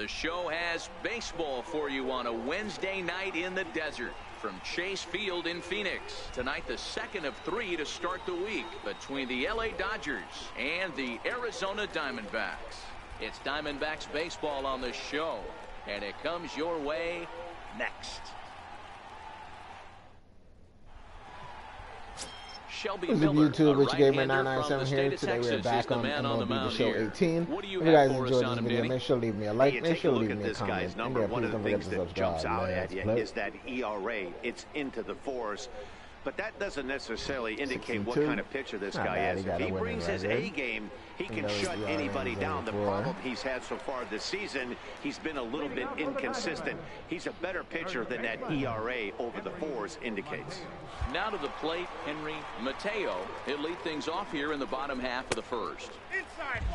The show has baseball for you on a Wednesday night in the desert from Chase Field in Phoenix. Tonight, the second of 3 to start the week between the LA Dodgers and the Arizona Diamondbacks. It's Diamondbacks baseball on the show, and it comes your way next. Shelby What's up, Miller, YouTube? Rich Gamer right-hander 997 from the here. state of Today we're Texas, back is the on man on the MLB The mound Show here. 18. What do you If you guys got for us enjoyed on this him, video, Danny? make sure to leave me a like. You Make take sure a to look leave at me a this guy's comment. number. And yeah, One please of the don't forget things to that jumps subscribe. out at you Let's is that ERA. It's into the 4s. But that doesn't necessarily indicate what 62. kind of pitcher this Not guy bad. is. He If got a he winning brings his record. A game, he can Those shut ERAs anybody over down. The 4. problem he's had so far this season, he's been a little bit inconsistent. He's a better pitcher than that ERA over the 4s indicates. Now to the plate, Henry Mateo. He'll lead things off here in the bottom half of the first.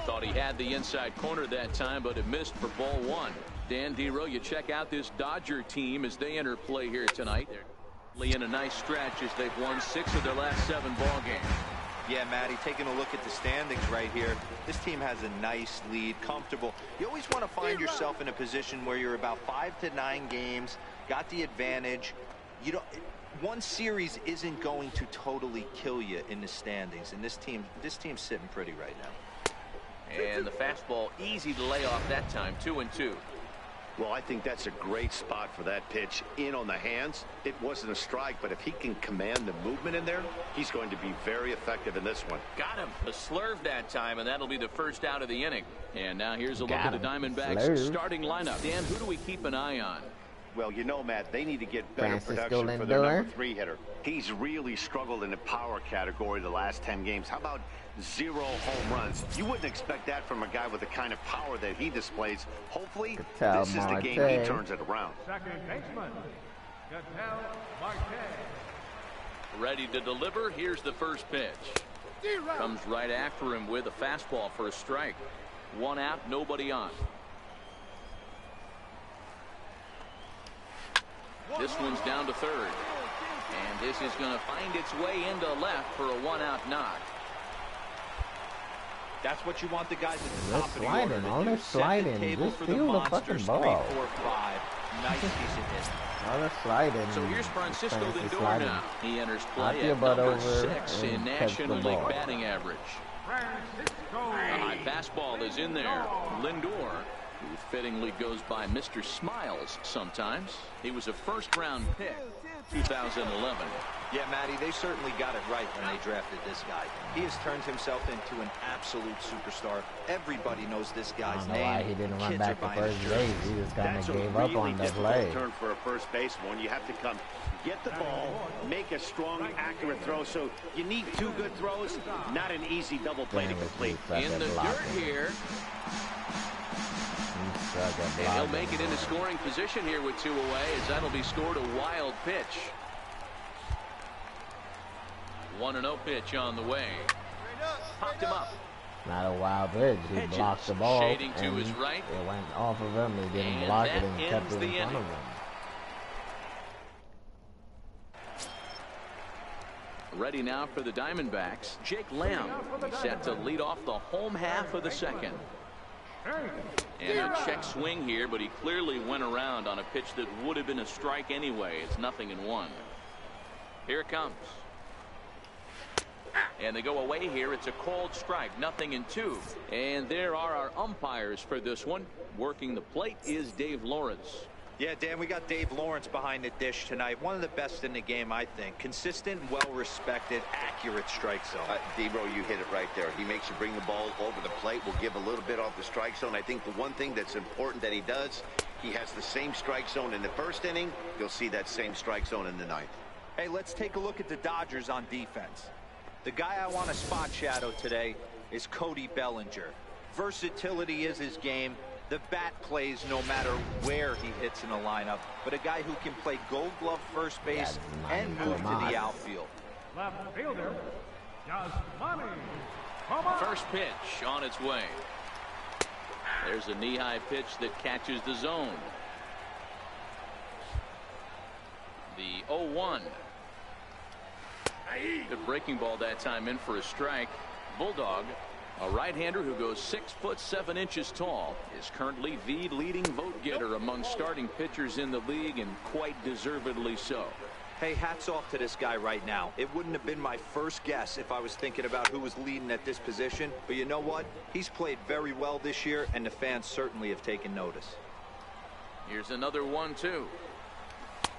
Thought he had the inside corner that time, but it missed for ball 1. Dan Dero, you check out this Dodger team as they enter play here tonight. They're in a nice stretch as they've won 6 of their last 7 ball games. Yeah, Matty, taking a look at the standings right here, this team has a nice lead, comfortable. You always want to find yourself in a position where you're about 5 to 9 games, got the advantage. You don't. One series isn't going to totally kill you in the standings, and this team's sitting pretty right now. And the fastball easy to lay off that time, 2-2. Well, I think that's a great spot for that pitch in on the hands. It wasn't a strike, but if he can command the movement in there, he's going to be very effective in this one. Got him. A slurve that time, and that'll be the first out of the inning. And now here's a look at the Diamondbacks Slurve. starting lineup. Dan, who do we keep an eye on? Well, you know, Matt, they need to get better Francisco production for Lindor. their number 3 hitter. He's really struggled in the power category the last 10 games. How about 0 home runs? You wouldn't expect that from a guy with the kind of power that he displays. Hopefully, this is the game he turns it around. Second baseman, Cattell Marte. Ready to deliver. Here's the first pitch. Comes right after him with a fastball for a strike. 1 out, nobody on. This one's down to third. And this is going to find its way into left for a 1-out knock. That's what you want the guys at the top of the order sliding, all to do. this sliding. Set the table Just for the feel the monsters. fucking 3, ball. 4, 5. Nice piece of hit. All the sliding. So here's Francisco Lindor sliding. now. He enters Knock play your at butt number over 6 and in catch the National League ball. batting average. Francisco. A high fastball is in there. Lindor, who fittingly goes by Mr. Smiles sometimes. He was a first-round pick, 2011. Yeah, Matty, they certainly got it right when they drafted this guy. He has turned himself into an absolute superstar. Everybody knows this I guy's don't know name. why he didn't run Kids back are to buying his first base. jerseys. He just kind That's of a gave up really on the difficult play. turn for a first baseman. You have to come get the ball, make a strong, accurate throw. So you need 2 good throws, not an easy double play to complete. In the dirt here. And he'll make it into scoring position here with 2 away, as that'll be scored a wild pitch. 1-0 pitch on the way. Popped him up. Not a wild pitch. He Hedges blocked the ball. shading to and his right. It went off of him. He didn't And block that it and kept ends it the in front inning. of him. Ready now for the Diamondbacks. Jake Lamb set to lead off the home half of the second. And a check swing here, but he clearly went around on a pitch that would have been a strike anyway. It's 0-1. Here it comes. And they go away here. It's a called strike, 0-2. And there are our umpires for this one. Working the plate is Dave Lawrence. Yeah, Dan, we got Dave Lawrence behind the dish tonight. One of the best in the game, I think. Consistent, well-respected, accurate strike zone. Debro, you hit it right there. He makes you bring the ball over the plate. Will give a little bit off the strike zone. I think the one thing that's important that he does, he has the same strike zone in the first inning. You'll see that same strike zone in the 9th. Hey, let's take a look at the Dodgers on defense. The guy I want to spot shadow today is Cody Bellinger. Versatility is his game. The bat plays no matter where he hits in the lineup, but a guy who can play gold glove first base and move to the outfield. Left fielder, Yasmani. First pitch on its way. There's a knee-high pitch that catches the zone. The 0-1. Good breaking ball that time in for a strike. Bulldog A right-hander who goes 6'7" tall is currently the leading vote getter among starting pitchers in the league, and quite deservedly so. Hey, hats off to this guy right now. It wouldn't have been my first guess if I was thinking about who was leading at this position. But you know what? He's played very well this year, and the fans certainly have taken notice. Here's another 1-2.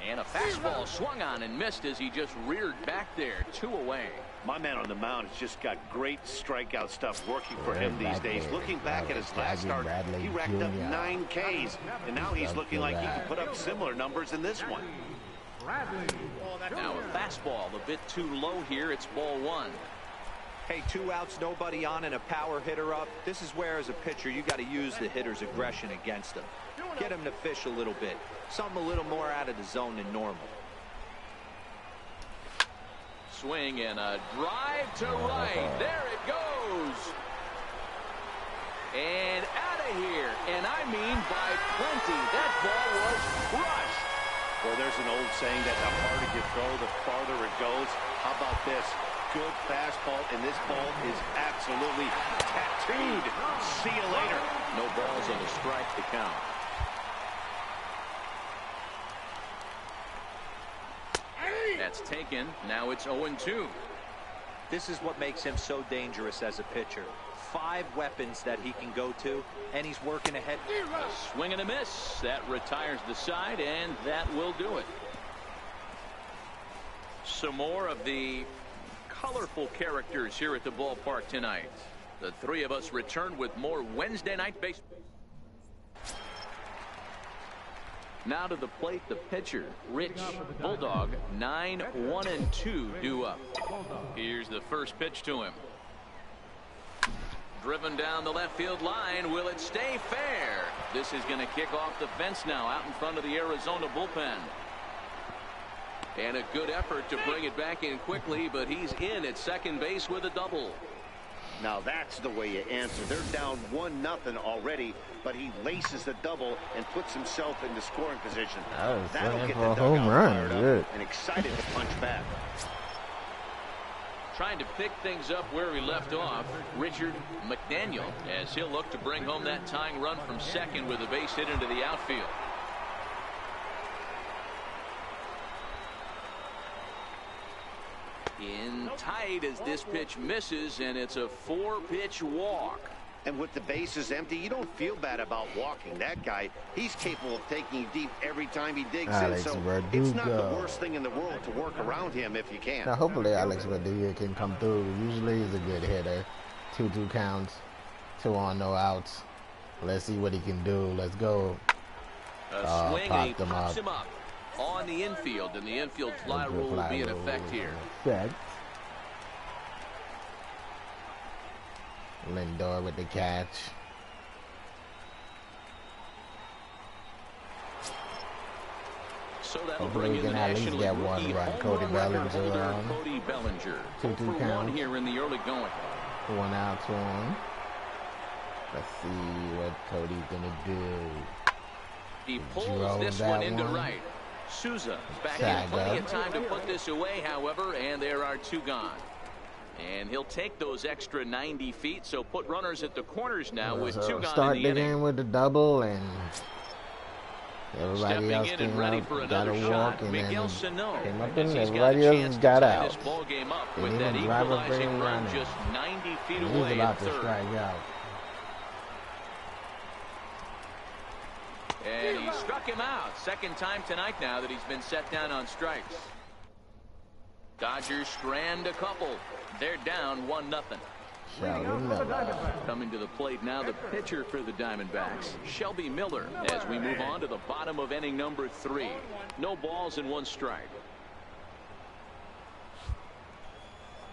And a fastball swung on and missed as he just reared back there. 2 away. My man on the mound has just got great strikeout stuff working for him these days. Looking back at his last start, he racked up 9 Ks, and now he's looking like he can put up similar numbers in this one. Now a fastball a bit too low here. It's ball 1. Hey, 2 outs, nobody on, and a power hitter up. This is where, as a pitcher, you got to use the hitter's aggression against him. Get him to fish a little bit. Something a little more out of the zone than normal. Swing and a drive to right. There it goes. And out of here. And I mean by plenty. That ball was crushed. Well, there's an old saying that the harder you throw, the farther it goes. How about this? Good fastball, and this ball is absolutely tattooed. See you later. No balls on the strike to count. That's taken. Now it's 0-2. This is what makes him so dangerous as a pitcher. 5 weapons that he can go to, and he's working ahead. A swing and a miss. That retires the side, and that will do it. Some more of the colorful characters here at the ballpark tonight. The 3 of us return with more Wednesday night baseball. Now to the plate, the pitcher, Rich. Bulldog, 9-1-2 due up. Here's the first pitch to him. Driven down the left field line. Will it stay fair? This is going to kick off the fence now out in front of the Arizona bullpen. And a good effort to bring it back in quickly, but he's in at second base with a double. Now that's the way you answer. They're down 1-0 already, but he laces the double and puts himself into scoring position. That'll get the dugout fired up and excited to punch back. Trying to pick things up where he left off, Richard McDaniel, as he'll look to bring home that tying run from second with a base hit into the outfield. In tight as this pitch misses, and it's a 4-pitch walk. And with the bases empty, you don't feel bad about walking that guy. He's capable of taking you deep every time he digs in, so it's not the worst thing in the world to work around him if you can. Now, hopefully Alex Verdugo can come through. Usually he's a good hitter. 2-2 counts, 2 on, no outs. Let's see what he can do. Let's go. A swing, and he pops him up on the infield, and the infield fly rule will be in effect here. Lindor with the catch. So that'll bring in the National League rookie Cody Bellinger. 2-2 count here in the early going. 1 out, 2 on. Let's see what Cody's gonna do. He pulls this one into right. Souza back in, plenty of time to put this away, however, and there are 2 gone. And he'll take those extra 90 feet, so put runners at the corners now with 2 gone start in the inning. Game with the double, and everybody Stepping else in came and ready out, for got another a shot, walk, and Miguel then Sano, came up as in, he's everybody got a else chance got to tie out. this ball game up Didn't with that even drive up equalizing and run running. just 90 feet He's away about at to third. strike out. And he struck him out. Second time tonight now that he's been set down on strikes. Dodgers strand a couple. They're down 1-0. Coming to the plate now, the pitcher for the Diamondbacks, Shelby Miller, as we move on to the bottom of inning number 3. No balls and 1 strike.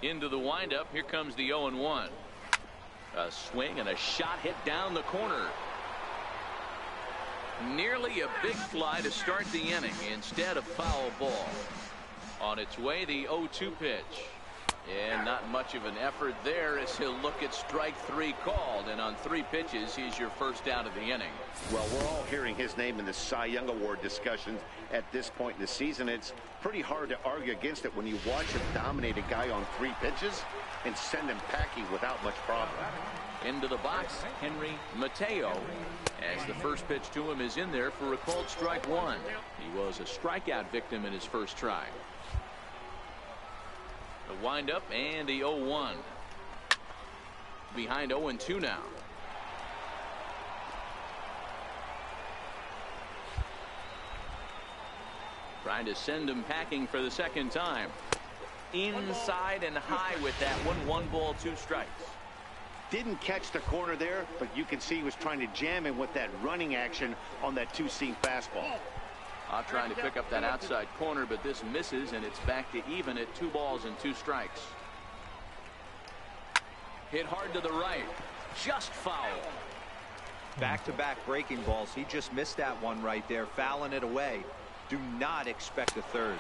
Into the windup. Here comes the 0-1. A swing and a shot hit down the corner. Nearly a big fly to start the inning. Instead, a foul ball. On its way, the 0-2 pitch. And not much of an effort there as he'll look at strike 3 called. And on 3 pitches, he's your first out of the inning. Well, we're all hearing his name in the Cy Young Award discussions at this point in the season. It's pretty hard to argue against it when you watch him dominate a guy on 3 pitches. and send him packing without much problem. Into the box, Henry Mateo, as the first pitch to him is in there for a called strike one. He was a strikeout victim in his first try. The windup and the 0-1. Behind 0-2 now. Trying to send him packing for the second time. Inside and high with that one. 1 ball, 2 strikes. Didn't catch the corner there, but you can see he was trying to jam him with that running action on that 2-seam fastball. Trying to pick up that outside corner, but this misses, and it's back to even at 2 balls and 2 strikes. Hit hard to the right. Just foul. Back-to-back breaking balls. He just missed that one right there, fouling it away. Do not expect a third.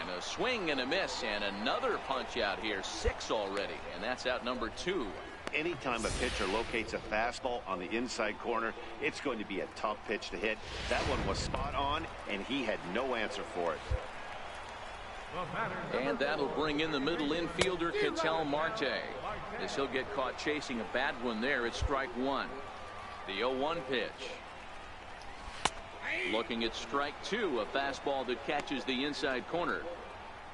And a swing and a miss, and another punch out here. 6 already, and that's out number 2. Anytime a pitcher locates a fastball on the inside corner, it's going to be a tough pitch to hit. That one was spot on, and he had no answer for it. And that'll bring in the middle infielder, Ketel Marte. As he'll get caught chasing a bad one there, it's strike 1. The 0-1 pitch. Looking at strike 2, a fastball that catches the inside corner.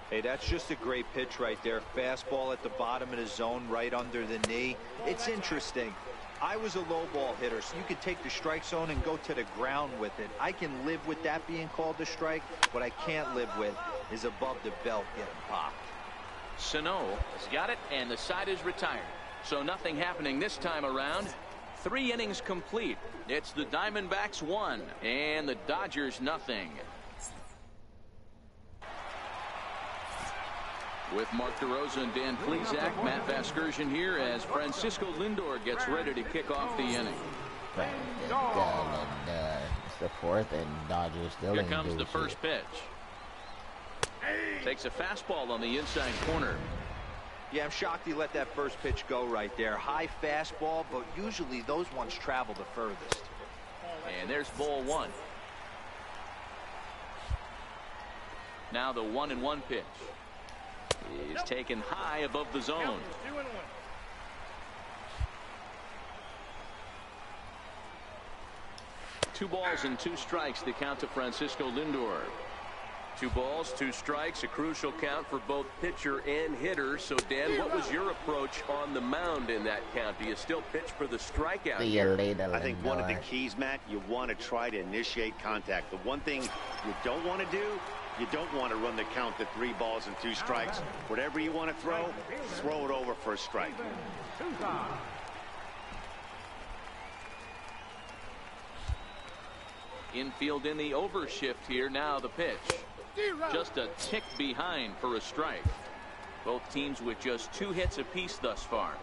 Hey, that's just a great pitch right there. Fastball at the bottom of the zone, right under the knee. It's interesting. I was a low ball hitter, so you could take the strike zone and go to the ground with it. I can live with that being called a strike. What I can't live with is above the belt getting popped. Sano has got it, and the side is retired. So nothing happening this time around. 3 innings complete. It's the Diamondbacks 1 and the Dodgers nothing. With Mark DeRosa and Dan Plesac, Matt Vasgersian here as Francisco Lindor gets ready to kick off the inning. It's the 4th, and Dodgers still Here comes the first pitch. Takes a fastball on the inside corner. Yeah, I'm shocked he let that first pitch go right there. High fastball, but usually those ones travel the furthest. And there's ball 1. Now the 1-1 pitch is taken high above the zone. Two balls and 2 strikes, the count to Francisco Lindor. 2 balls, 2 strikes, a crucial count for both pitcher and hitter. So, Dan, what was your approach on the mound in that count? Do you still pitch for the strikeout? I think one of the keys, Matt, you want to try to initiate contact. The one thing you don't want to do, you don't want to run the count to 3 balls and 2 strikes. Whatever you want to throw it over for a strike. Infield in the overshift here. Now the pitch. Just a tick behind for a strike. Both teams with just 2 hits apiece thus far.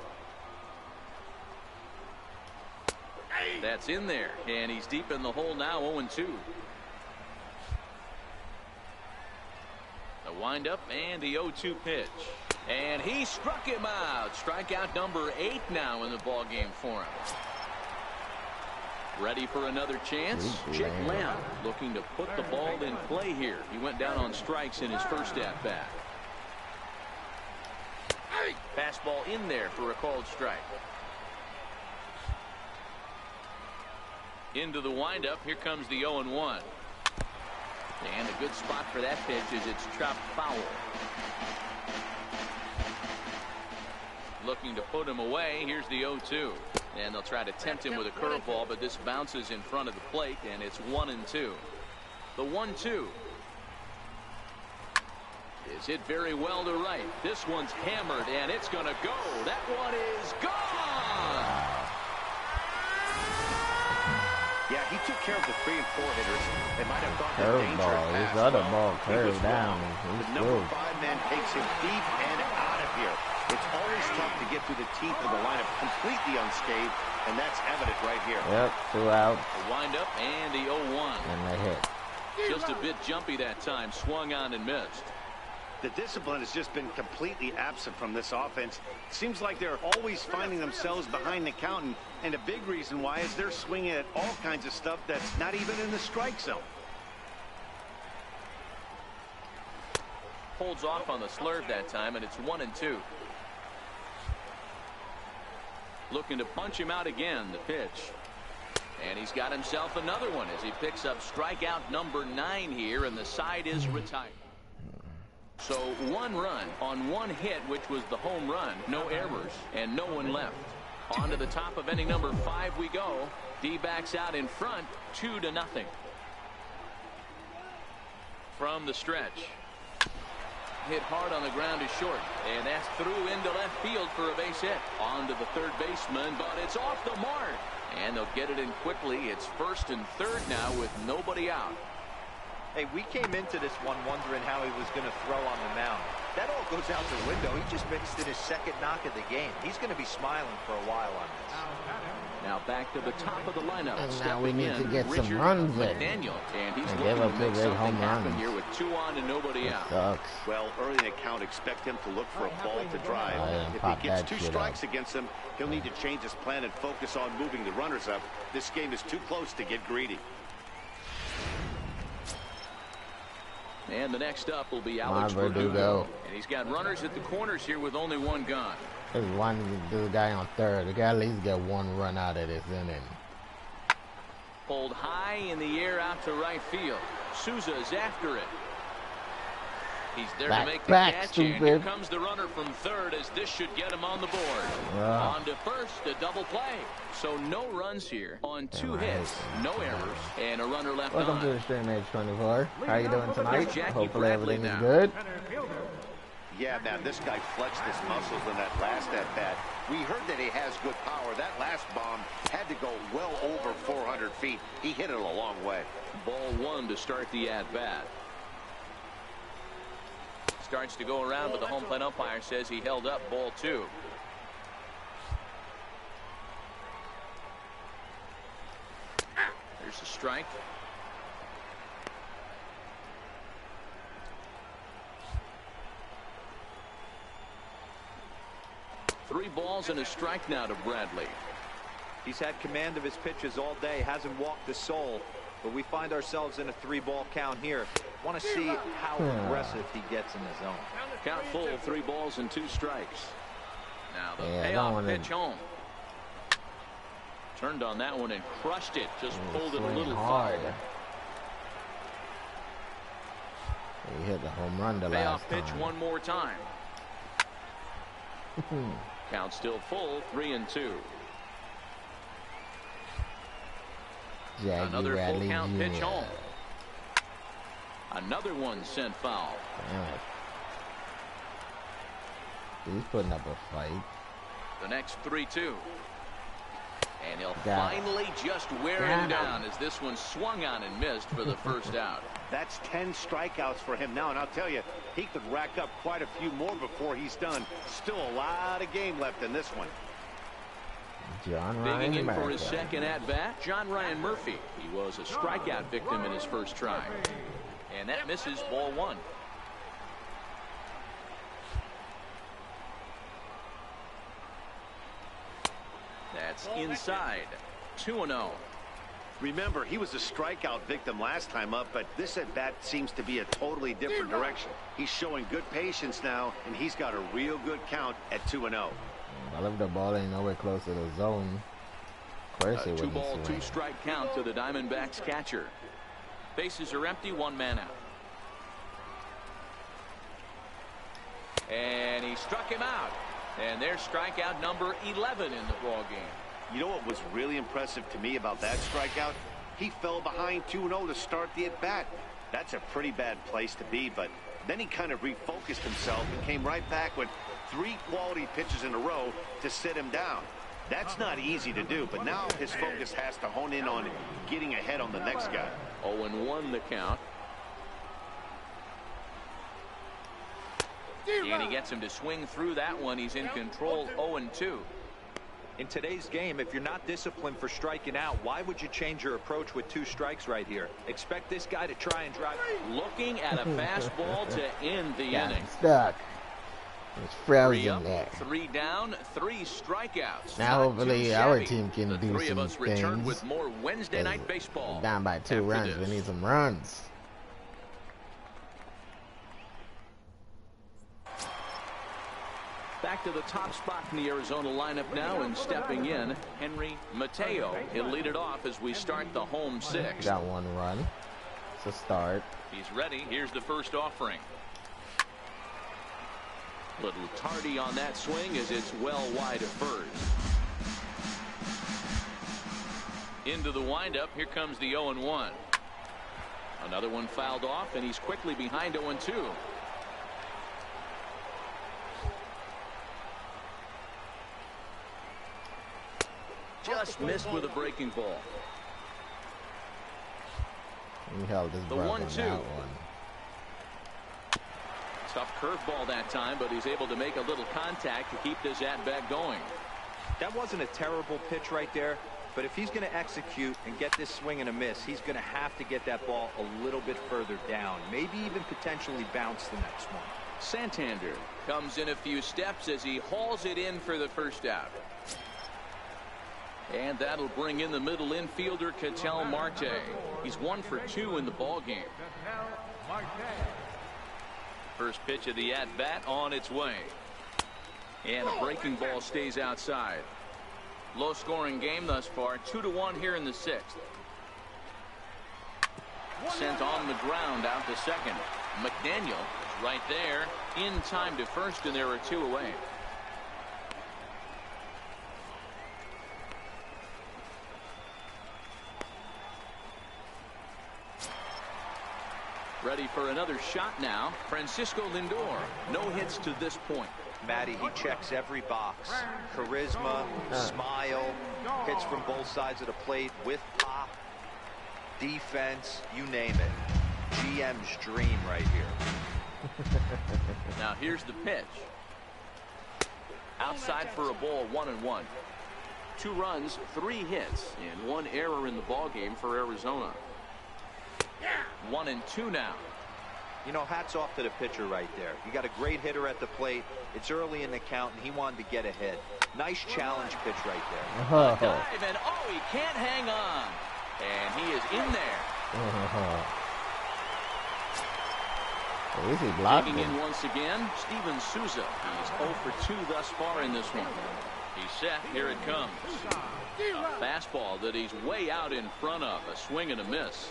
That's in there, and he's deep in the hole now. 0-2. The windup and the 0-2 pitch, and he struck him out. Strikeout number 8 now in the ball game for him. Ready for another chance. Chick Lamb looking to put the ball in play here. He went down on strikes in his first at bat. Fastball in there for a called strike. Into the windup. Here comes the 0-1. And a good spot for that pitch is it's chopped foul. Looking to put him away. Here's the 0-2. And they'll try to tempt him with a curveball, but this bounces in front of the plate, and it's 1-2. The 1-2 is hit very well to right. This one's hammered, and it's going to go. That one is gone. Yeah, he took care of the 3 and 4 hitters. They might have thought that dangerous ball. pass. His other ball curved down. The number 5 man takes him deep and out of here. It's always tough to get through the teeth of the lineup completely unscathed, and that's evident right here. Yep, 2 outs. The windup and the 0-1. And they hit. Just a bit jumpy that time. Swung on and missed. The discipline has just been completely absent from this offense. It seems like they're always finding themselves behind the count, and a big reason why is they're swinging at all kinds of stuff that's not even in the strike zone. Holds off on the slurve that time, and it's 1-2. Looking to punch him out again. The pitch. And he's got himself another one as he picks up strikeout number 9 here, and the side is retired. So 1 run on 1 hit, which was the home run. No errors and no one left. On to the top of inning number 5 we go. D-backs out in front, 2-0. From the stretch. Hit hard on the ground is short, and that's through into left field for a base hit. On to the third baseman, but it's off the mark. And they'll get it in quickly. It's 1st and 3rd now with nobody out. Hey, we came into this one wondering how he was going to throw on the mound. That all goes out the window. He just mixed in his 2nd knock of the game. He's going to be smiling for a while on this. Now back to the top of the lineup. And now we need to get some runs in. Daniel, and he's looking to make something home happen runs here with 2 on and nobody out. Sucks. Well, early in the count, expect him to look for a ball to drive. If he gets 2 strikes against him, he'll need to change his plan and focus on moving the runners up. This game is too close to get greedy. And the next up will be Alex Verdugo. And he's got runners at the corners here with only 1 gun. There's one guy on third. The guy at least get 1 run out of this inning. Pulled high in the air out to right field. Souza's after it. He's there to make the catch, and here comes the runner from third as this should get him on the board. On to first, a double play. So no runs here on 2 hits, no errors, and a runner left on. Welcome to the stream, Age 24. How you doing tonight? Hopefully everything is now. good. Yeah, man, this guy flexed his muscles in that last at-bat. We heard that he has good power. That last bomb had to go well over 400 feet. He hit it a long way. Ball 1 to start the at-bat. Starts to go around, but the home plate umpire says he held up ball 2. There's a strike. Three balls and a strike now to Bradley. He's had command of his pitches all day, hasn't walked a soul, but we find ourselves in a 3-ball count here. Want to see how aggressive he gets in the zone. Count full, 3 balls and 2 strikes. Now the payoff pitch home. Turned on that one and crushed it. Just pulled it a little hard. He hit the home run the payoff last pitch time. One more time. Count still full, 3-2. Another full count pitch home. Another one sent foul. Damn it. He's putting up a fight. The next 3-2. And he'll finally just wear him down as this one swung on and missed for the first out. That's 10 strikeouts for him now, and I'll tell you, he could rack up quite a few more before he's done. Still a lot of game left in this one. John Digging in Ryan for his second at-bat, John Ryan Murphy. He was a strikeout victim in his first try. And that misses, ball 1. That's inside. 2-0. Remember, he was a strikeout victim last time up, but this at-bat seems to be a totally different direction. He's showing good patience now, and he's got a real good count at 2-0. I love the ball ain't nowhere close to the zone. Of course it wouldn't 2-ball, swing. 2-strike count to the Diamondbacks catcher. Bases are empty, 1 man out. And he struck him out. And there's strikeout number 11 in the ball game. You know what was really impressive to me about that strikeout? He fell behind 2-0 to start the at-bat. That's a pretty bad place to be, but then he kind of refocused himself and came right back with 3 quality pitches in a row to sit him down. That's not easy to do, but now his focus has to hone in on getting ahead on the next guy. 0-1 the count. And he gets him to swing through that one. He's in control, 0-2. In today's game, if you're not disciplined for striking out, why would you change your approach with 2 strikes right here? Expect this guy to try and drive. Looking at a fastball to end the inning. Stuck. It's frozen 3 up, there. 3 down, 3 strikeouts. Now hopefully our team can the do 3 of some us return things. with more Wednesday night baseball. We're down by 2 runs. We need some runs. back to the top spot in the Arizona lineup now, and stepping in, Henry Mateo. He'll lead it off as we start the home sixth. Got one run. It's a start. He's ready. Here's the first offering. Little tardy on that swing as it's well wide of first. Into the windup. Here comes the 0-1. Another one fouled off, and he's quickly behind 0-2. Just missed with a breaking ball. He held his breath on that one. Tough curveball that time, but he's able to make a little contact to keep this at-bat going. That wasn't a terrible pitch right there, but if he's going to execute and get this swing and a miss, he's going to have to get that ball a little bit further down, maybe even potentially bounce the next one. Santander comes in a few steps as he hauls it in for the first out. And that'll bring in the middle infielder, Ketel Marte. He's 1 for 2 in the ball game. First pitch of the at-bat on its way. And a breaking ball stays outside. Low-scoring game thus far, 2-1 here in the sixth. Sent on the ground out to second. McDaniel is right there, in time to first, and there are 2 away. Ready for another shot now. Francisco Lindor. No hits to this point. Matty, he checks every box. Charisma, smile, hits from both sides of the plate with pop, defense, you name it. GM's dream right here. Now here's the pitch. Outside for a ball, 1-1. 2 runs, 3 hits, and 1 error in the ball game for Arizona. 1-2 now. You know, hats off to the pitcher right there. You got a great hitter at the plate. It's early in the count, and he wanted to get ahead. Nice challenge pitch right there. Dive, and he can't hang on. And he is in there. At least he blocked Digging him. in once again, Steven Souza. He's 0 for 2 thus far in this one. He's set. Here it comes. A fastball that he's way out in front of. A swing and a miss.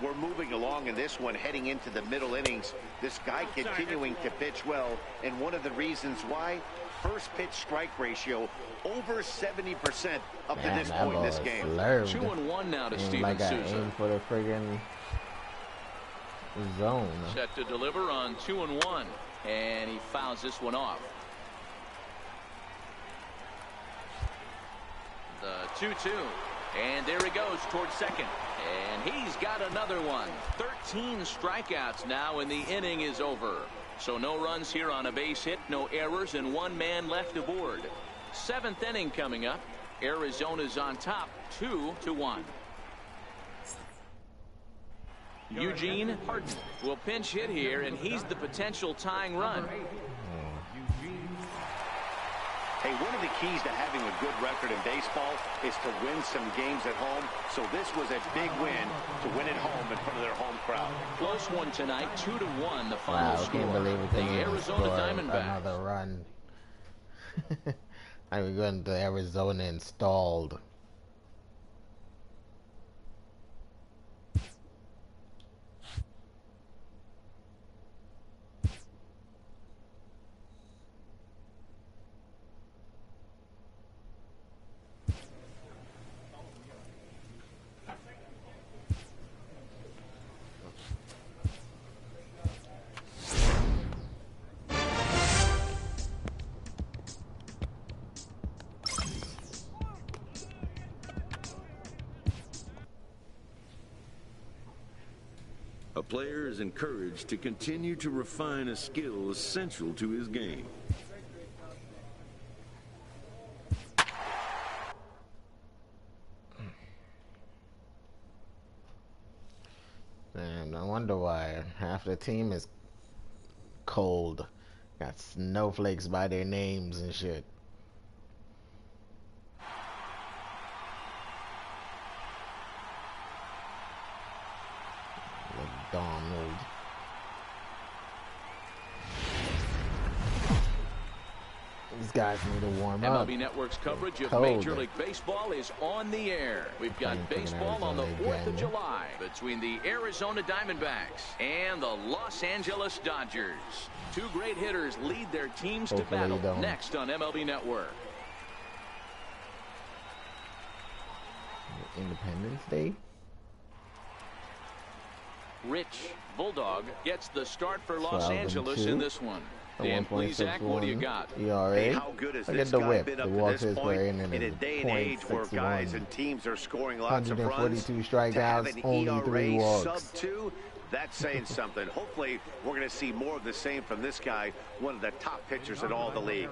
We're moving along in this one, heading into the middle innings. This guy continuing to pitch well, and one of the reasons why, first pitch strike ratio over 70% up to this point in this game. 2-1 now to Steven like I Souza. aim for the friggin' zone. Set to deliver on 2-1, and he fouls this one off. The 2-2, and there he goes towards second. And he's got another one. 13 strikeouts now, and the inning is over. So no runs here on a base hit, no errors, and 1 man left aboard. 7th inning coming up. Arizona's on top, 2-1. Eugene Harden will pinch hit here, and he's the potential tying run. Hey, one of the keys to having a good record in baseball is to win some games at home. So this was a big win to win at home in front of their home crowd. Close one tonight, 2-1, the final score. I can't believe it. The Arizona Diamondbacks. Another run. I'm going to Arizona installed. A player is encouraged to continue to refine a skill essential to his game. And I wonder why half the team is cold. Got snowflakes by their names and shit. These guys need to warm up. MLB Network's coverage of Cold. Major League Baseball is on the air. We've got baseball on the 4th of July between the Arizona Diamondbacks and the Los Angeles Dodgers. Two great hitters lead their teams to battle next on MLB Network. Independence Day. Rich Bulldog gets the start for Los Angeles in this one. Dan Plesac, what do you got? ERA. Hey, how good has this guy been up to this point in a day and age where guys and teams are scoring lots of runs? 142 strikeouts, only 3 walks. Sub-2, that's saying something. Hopefully, we're going to see more of the same from this guy, one of the top pitchers in all the league.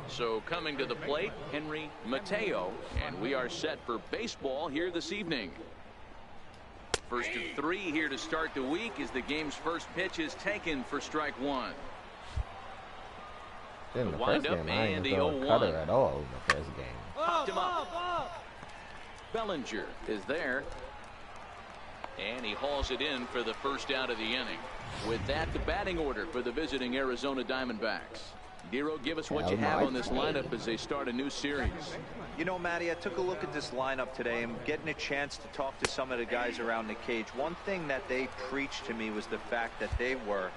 So coming to the plate, Henry Mateo, and we are set for baseball here this evening. First of 3 here to start the week as the game's first pitch is taken for strike 1. In the first game, I didn't throw a cutter at all in the first game. Popped him up. Bellinger is there. And he hauls it in for the first out of the inning. With that, the batting order for the visiting Arizona Diamondbacks. Dero, give us what you have on this lineup as they start a new series. You know, Matty, I took a look at this lineup today and getting a chance to talk to some of the guys around the cage. One thing that they preached to me was the fact that they were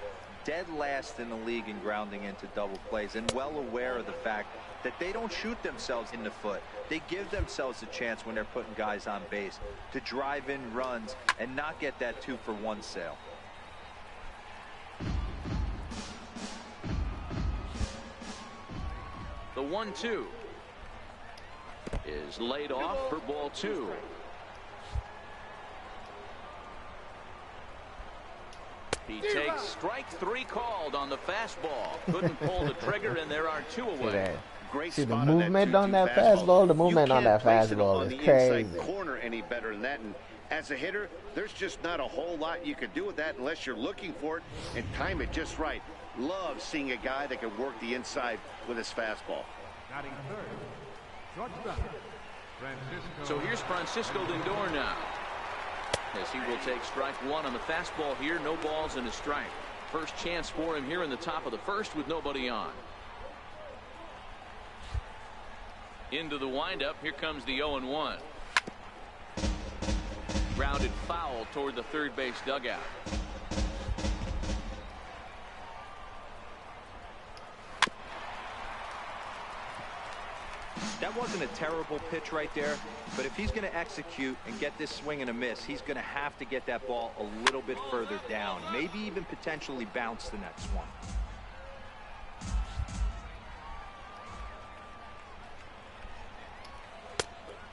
dead last in the league in grounding into double plays, and well aware of the fact that they don't shoot themselves in the foot. They give themselves a chance when they're putting guys on base to drive in runs and not get that 2-for-1 sale. The 1-2 is laid off for ball 2. He takes strike 3 called on the fastball. Couldn't pull the trigger, and there are 2 away. Great See the movement on that fastball. The movement on that fastball is crazy. Corner any better than that. And as a hitter, there's just not a whole lot you can do with that unless you're looking for it and time it just right. Love seeing a guy that can work the inside with his fastball. Batting third, shortstop, Francisco. So here's Francisco Lindor now, as he will take strike 1 on the fastball here. No balls and a strike. First chance for him here in the top of the first with nobody on. Into the windup. Here comes the 0-1. Grounded foul toward the third base dugout. That wasn't a terrible pitch right there, but if he's going to execute and get this swing and a miss, he's going to have to get that ball a little bit further down, maybe even potentially bounce the next one.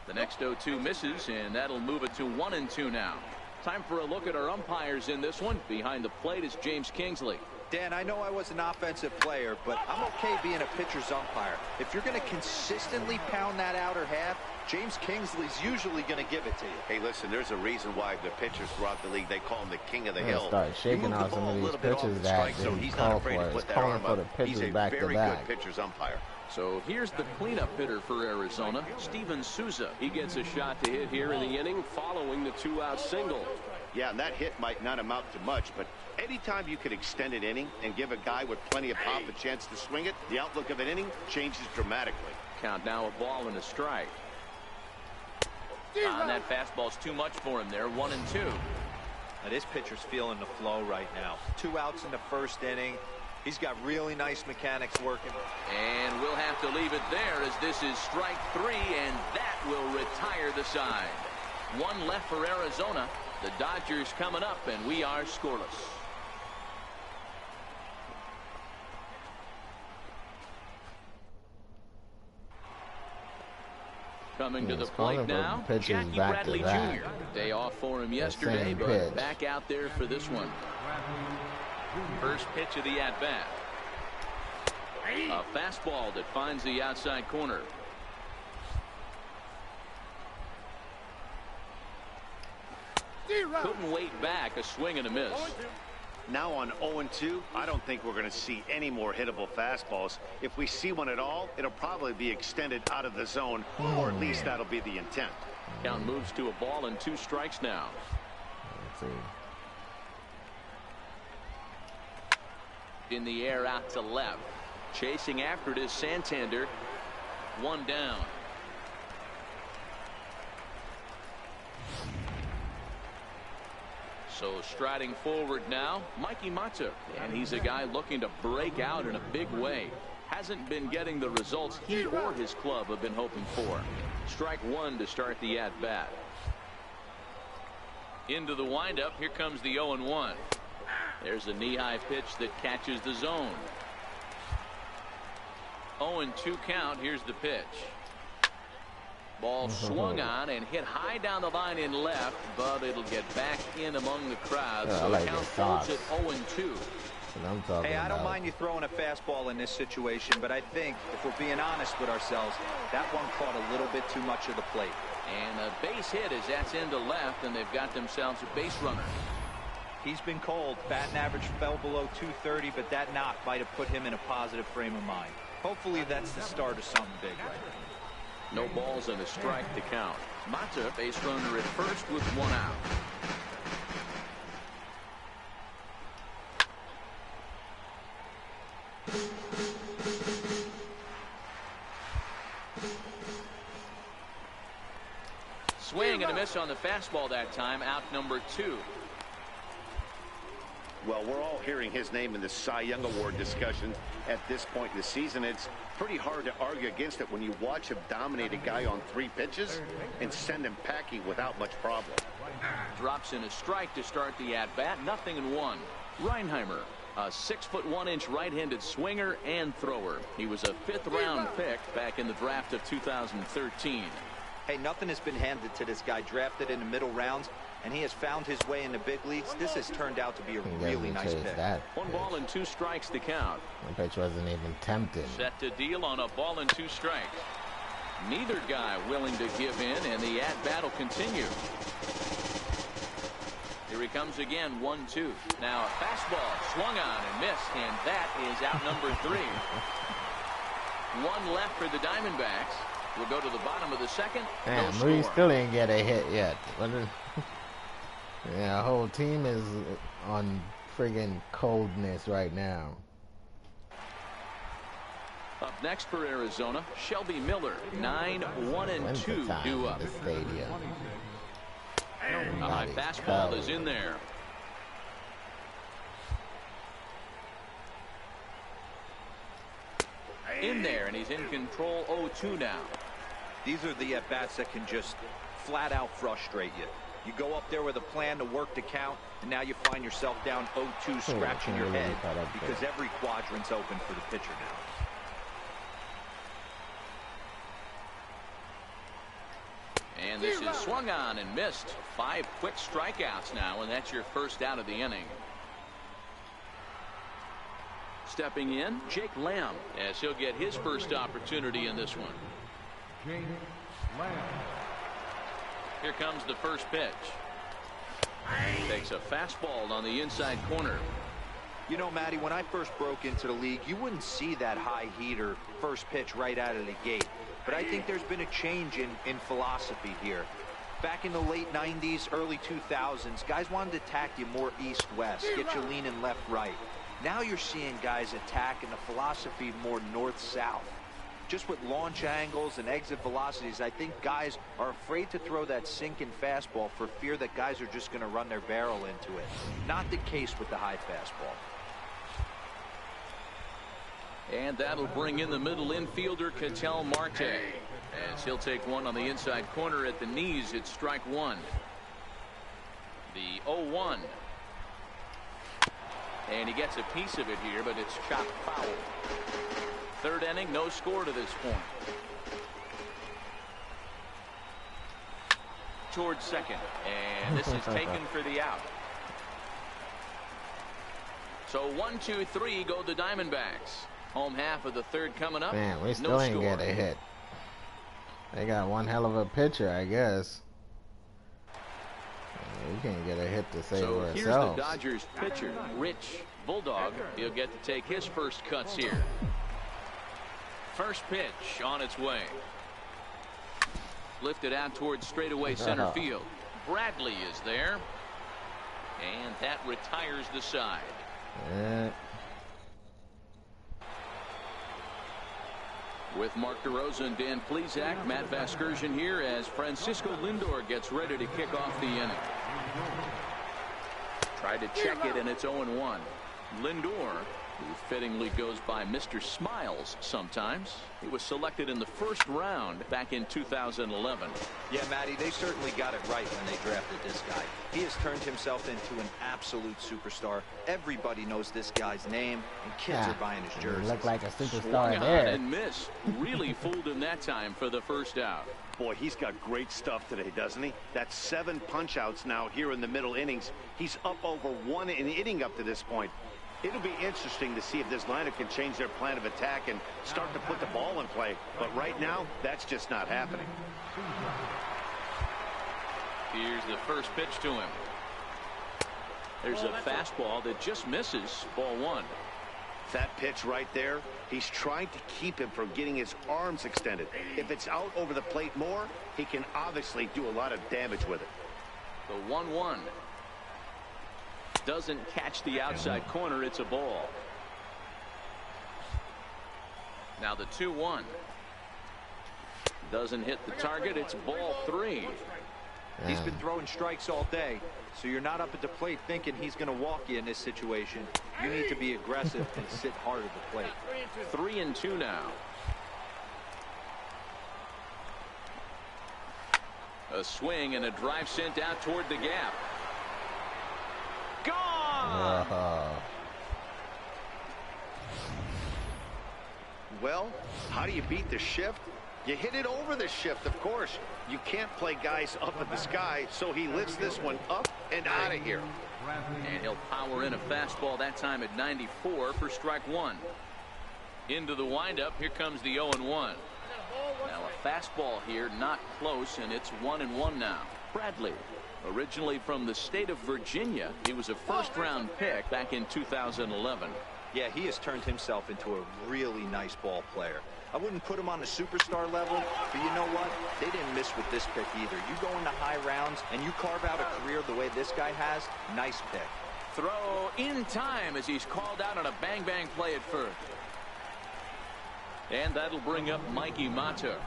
The next 0-2 misses, and that'll move it to 1-2 now. Time for a look at our umpires in this one. Behind the plate is James Kingsley. Dan, I know I was an offensive player, but I'm okay being a pitcher's umpire. If you're going to consistently pound that outer half, James Kingsley's usually going to give it to you. Hey, listen, there's a reason why the pitchers throughout the league, they call him the king of the hill. Start shaking out some of these pitches that they call for. It's calling for the pitches back to back. He's a very good pitcher's umpire. So here's the cleanup hitter for Arizona, Steven Souza. He gets a shot to hit here in the inning following the 2-out single. Yeah, and that hit might not amount to much, but anytime you can extend an inning and give a guy with plenty of pop a chance to swing it, the outlook of an inning changes dramatically. Count now, a ball and a strike. And that fastball's too much for him there. 1-2. Now this pitcher's feeling the flow right now. 2 outs in the first inning. He's got really nice mechanics working. And we'll have to leave it there as this is strike 3, and that will retire the side. 1 left for Arizona. The Dodgers coming up, and we are scoreless. Coming to the plate now, Jackie Bradley Jr. Day off for him yesterday, but back out there for this one. First pitch of the at-bat. A fastball that finds the outside corner. Couldn't wait back. A swing and a miss. Now on 0-2, I don't think we're going to see any more hittable fastballs. If we see one at all, it'll probably be extended out of the zone, or at least that'll be the intent. Count moves to a ball and 2 strikes now. Let's see. In the air out to left. Chasing after it is Santander. One down. So striding forward now, Mikey Mata, and he's a guy looking to break out in a big way. Hasn't been getting the results he or his club have been hoping for. Strike one to start the at-bat. Into the windup. Here comes the 0-1. There's a knee-high pitch that catches the zone. 0-2 count. Here's the pitch. Ball swung on and hit high down the line in left, but it'll get back in among the crowd. So like count holds at 0-2. Hey, I don't mind you throwing a fastball in this situation, but I think if we're being honest with ourselves, that one caught a little bit too much of the plate. And a base hit as that's into left, and they've got themselves a base runner. He's been cold. Batting average fell below 230, but that knock might have put him in a positive frame of mind. Hopefully that's the start of something big right there. No balls and a strike to count. Mata, base runner at first with one out. Swing and a miss on the fastball that time. Out number 2. Well, we're all hearing his name in the Cy Young Award discussion at this point in the season. It's pretty hard to argue against it when you watch him dominate a guy on 3 pitches and send him packing without much problem. Drops in a strike to start the at-bat. 0-1. Reinheimer, a 6'1" right-handed swinger and thrower. He was a 5th-round pick back in the draft of 2013. Hey, nothing has been handed to this guy. Drafted in the middle rounds, and he has found his way in the big leagues. This has turned out to be a really nice pick. 1 ball and 2 strikes to count. The pitch wasn't even tempted. Set to deal on a ball and 2 strikes. Neither guy willing to give in, and the at-bat will continue. Here he comes again, 1-2. Now a fastball swung on and missed, and that is out number 3. 1 left for the Diamondbacks. We'll go to the bottom of the second. Damn, no we score. still ain't get a hit yet. Yeah, the whole team is on friggin' coldness right now. Up next for Arizona, Shelby Miller. 9-1-2 due up. The stadium. A high fastball is in there. In there, and he's in control. 0-2 now. These are the at-bats that can just flat out frustrate you. You go up there with a plan to work the count, and now you find yourself down 0-2, scratching your head because every quadrant's open for the pitcher now. And this is swung on and missed. 5 quick strikeouts now, and that's your first out of the inning. Stepping in, Jake Lamb, as he'll get his first opportunity in this one. Jake Lamb. Here comes the first pitch. Takes a fastball on the inside corner. You know, Matty, when I first broke into the league, you wouldn't see that high heater first pitch right out of the gate. But I think there's been a change in philosophy here. Back in the late 90s, early 2000s, guys wanted to attack you more east-west, get you leaning left-right. Now you're seeing guys attack in the philosophy more north-south. Just with launch angles and exit velocities, I think guys are afraid to throw that sinking fastball for fear that guys are just going to run their barrel into it. Not the case with the high fastball. And that'll bring in the middle infielder, Ketel Marte, as he'll take one on the inside corner at the knees. It's strike 1. The 0-1. And he gets a piece of it here, but it's chopped foul. 3rd inning, no score to this point. Towards second, and this is taken for the out. So 1-2-3 go the Diamondbacks. Home half of the 3rd coming up. Man, we still ain't get a hit. They got one hell of a pitcher, I guess. We can't get a hit to save ourselves. Here's the Dodgers pitcher, Rich Bulldog. He'll get to take his first cuts here. First pitch on its way. Lifted out towards straightaway center field. Bradley is there. And that retires the side. With Mark DeRosa and Dan Plesac, Matt Vasgersian here as Francisco Lindor gets ready to kick off the inning. Tried to check it, and it's 0-1. Lindor, who fittingly goes by Mr. Smiles sometimes. He was selected in the first round back in 2011. Yeah, Matty, they certainly got it right when they drafted this guy. He has turned himself into an absolute superstar. Everybody knows this guy's name, and kids are buying his jersey. Look like a superstar Swung there. on and missed. Really fooled him that time for the first out. Boy, he's got great stuff today, doesn't he? That's 7 punch-outs now here in the middle innings. He's up over 1 inning up to this point. It'll be interesting to see if this lineup can change their plan of attack and start to put the ball in play. But right now, that's just not happening. Here's the first pitch to him. There's a fastball that just misses. Ball 1. That pitch right there, he's trying to keep him from getting his arms extended. If it's out over the plate more, he can obviously do a lot of damage with it. The 1-1. Doesn't catch the outside corner. It's a ball. Now the 2-1. Doesn't hit the target. It's ball 3. He's been throwing strikes all day, so you're not up at the plate thinking he's going to walk you in this situation. You need to be aggressive and sit hard at the plate. 3-2 now. A swing and a drive sent out toward the gap. Gone! Well, how do you beat the shift? You hit it over the shift, of course. You can't play guys up in the sky, so he lifts this one up and out of here. And he'll power in a fastball that time at 94 for strike 1. Into the windup. Here comes the 0-1. Now a fastball here, not close, and it's 1-1 now. Bradley, originally from the state of Virginia, he was a first-round pick back in 2011. Yeah, he has turned himself into a really nice ball player. I wouldn't put him on the superstar level, but you know what? They didn't miss with this pick either. You go into high rounds and you carve out a career the way this guy has, nice pick. Throw in time as he's called out on a bang-bang play at first. And that'll bring up Mikey Mata.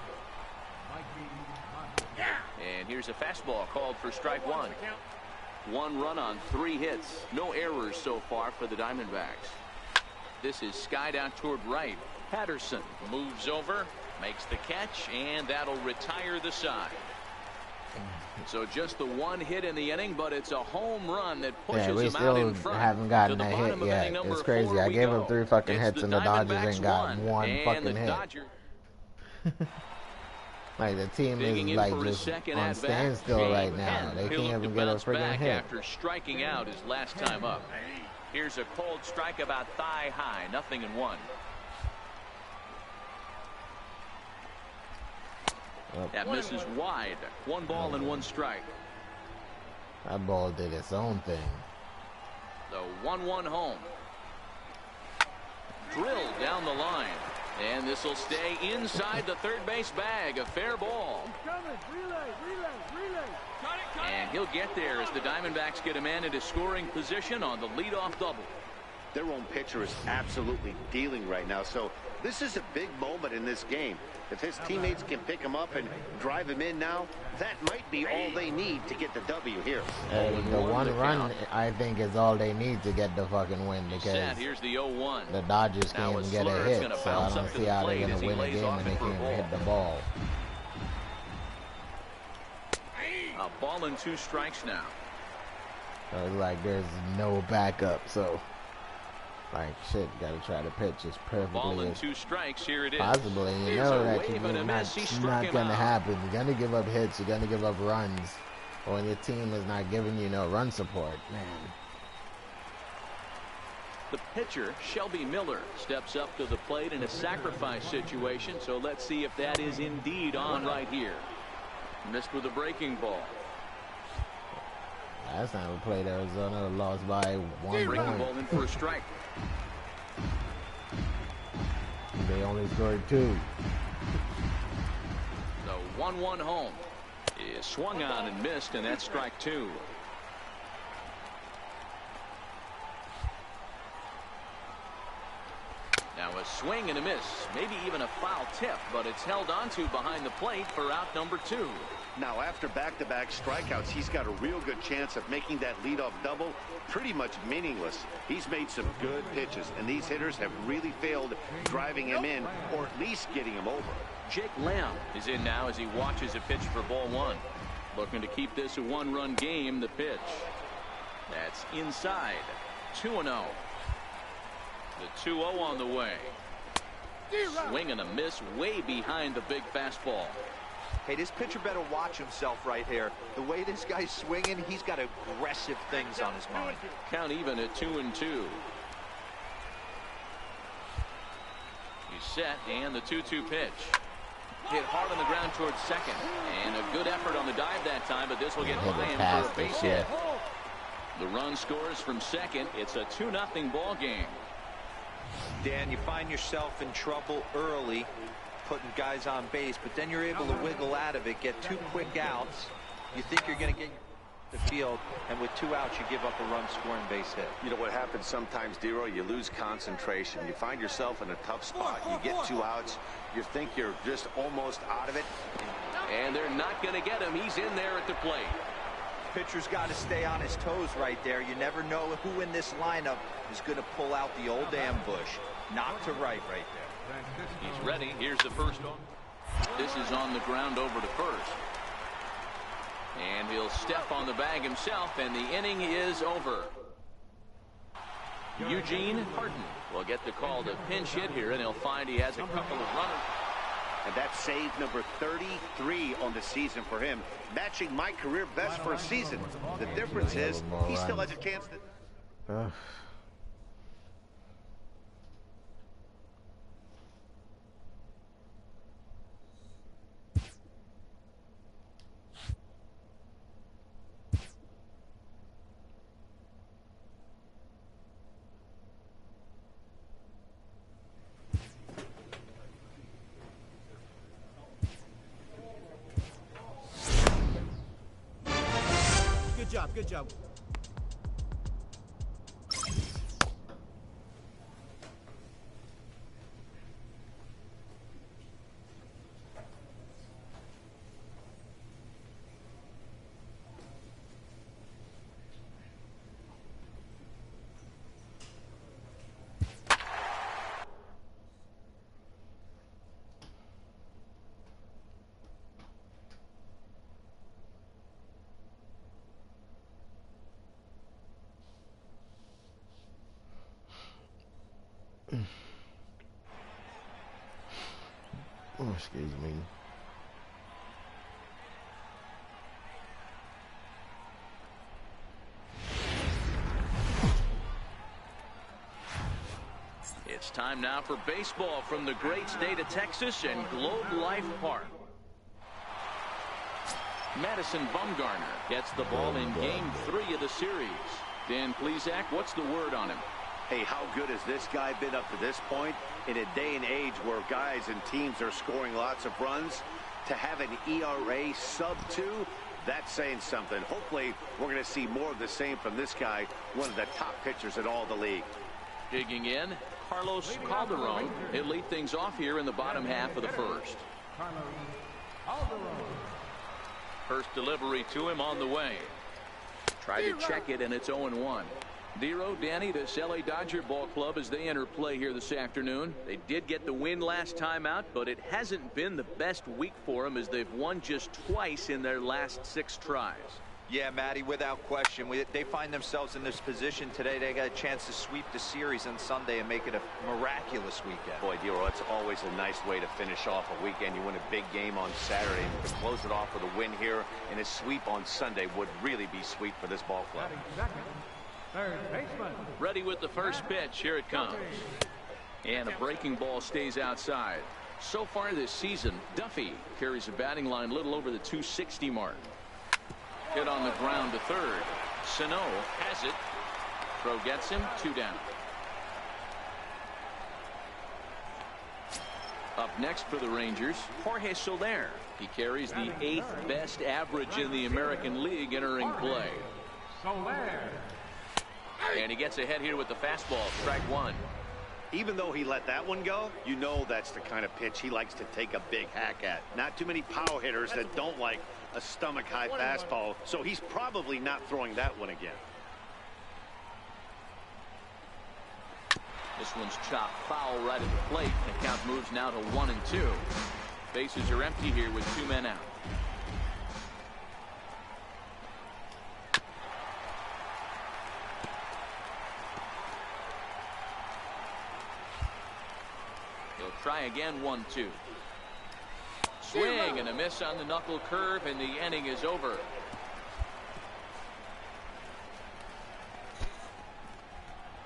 And here's a fastball called for strike 1. 1 run on 3 hits. No errors so far for the Diamondbacks. This is skied out toward right. Patterson moves over, makes the catch, and that'll retire the side. So just the 1 hit in the inning, but it's a home run that pushes him out in front. We still haven't gotten a hit yet. It's crazy. I gave him 3 fucking hits, and the Dodgers ain't got 1 fucking hit. Like, the team is like just on standstill right now. They can't even get a freaking hit. After striking out his last time up. Here's a cold strike about thigh high. 0-1. That misses wide. 1 ball and 1 strike. That ball did its own thing. The 1-1 home. Drilled down the line. And this will stay inside the third base bag. A fair ball. And he'll get there as the Diamondbacks get a man into scoring position on the leadoff double. Their own pitcher is absolutely dealing right now, so this is a big moment in this game. If his teammates can pick him up and drive him in now, that might be all they need to get the W here. The 1 run, I think, is all they need to get the fucking win, because here's the 0-1. the Dodgers can't even get a hit, so I don't see how they're going to win a game when they can't even hit the ball. A ball and 2 strikes now. So it's like there's no backup, so like shit, gotta try to pitch as perfectly ball and as 2 strikes. Here it is. possible. And you know that it's not gonna happen. You're gonna give up hits, you're gonna give up runs, when your team is not giving you no run support, man. The pitcher, Shelby Miller, steps up to the plate in a sacrifice situation, so let's see if that is indeed on right here. Missed with a breaking ball. Last time we played Arizona, lost by 1 Breaking point. ball in for a strike. They only scored 2. The 1-1 home is swung on and missed, and that's strike 2. Now a Swing and a miss. Maybe even a foul tip, but it's held onto behind the plate for out number 2. Now, after back-to-back strikeouts, he's got a real good chance of making that leadoff double pretty much meaningless. He's made some good pitches, and these hitters have really failed driving him in or at least getting him over. Jake Lamb is in now as he watches a pitch for ball 1. Looking to keep this a one-run game. The pitch. That's inside. 2-0. The 2-0 on the way. Swing and a miss way behind the big fastball. Hey, this pitcher better watch himself right here. The way this guy's swinging, he's got aggressive things on his mind. Count even at 2-2. He's set, and the 2-2 pitch. Hit hard on the ground towards second. And a good effort on the dive that time, but this will get by him for a base hit. The run scores from second. It's a 2-0 ball game. Dan, you find yourself in trouble early, putting guys on base, but then you're able to wiggle out of it, get 2 quick outs. You think you're going to get the field, and with 2 outs, you give up a run-scoring base hit. You know what happens sometimes, Dero? You lose concentration. You find yourself in a tough spot. You get 2 outs. You think you're just almost out of it. And they're not going to get him. He's in there at the plate. Pitcher's got to stay on his toes right there. You never know who in this lineup is going to pull out the old ambush. Knock to right there. He's ready. Here's the first one. This is on the ground over to first. And he'll step on the bag himself, and the inning is over. Eugene Harden will get the call to pinch hit here, and he'll find he has a couple of runners. And that's save number 33 on the season for him, matching my career best for a season. The difference is he still has a chance to... Good job. Oh, excuse me. It's time now for baseball from the great state of Texas and Globe Life Park. Madison Bumgarner gets the ball in Game 3 of the series. Dan Plesac, what's the word on him? Hey, how good has this guy been up to this point? In a day and age where guys and teams are scoring lots of runs, to have an ERA sub-2, that's saying something. Hopefully, we're going to see more of the same from this guy, one of the top pitchers in all the league. Digging in, Carlos Calderon. He'll lead things off here in the bottom half of the first. First delivery to him on the way. Tried to check it, and it's 0-1. Dero, Danny, this LA Dodger ball club as they enter play here this afternoon. They did get the win last time out, but it hasn't been the best week for them as they've won just twice in their last 6 tries. Yeah, Matty, without question. They find themselves in this position today. They got a chance to sweep the series on Sunday and make it a miraculous weekend. Boy, Dero, it's always a nice way to finish off a weekend. You win a big game on Saturday, and to close it off with a win here and a sweep on Sunday would really be sweet for this ball club. Third baseman. Ready with the first pitch. Here it comes. And a breaking ball stays outside. So far this season, Duffy carries a batting line a little over the 260 mark. Hit on the ground to third. Sano has it. Throw gets him. 2 down. Up next for the Rangers, Jorge Soler. He carries the 8th best average in the American League entering play. Soler. And he gets ahead here with the fastball. Strike 1. Even though he let that one go, you know that's the kind of pitch he likes to take a big hack at. Not too many power hitters that don't like a stomach-high fastball, so he's probably not throwing that one again. This one's chopped foul right at the plate. The count moves now to 1-2. Bases are empty here with 2 men out. He'll try again, 1-2. Swing and a miss on the knuckle curve, and the inning is over.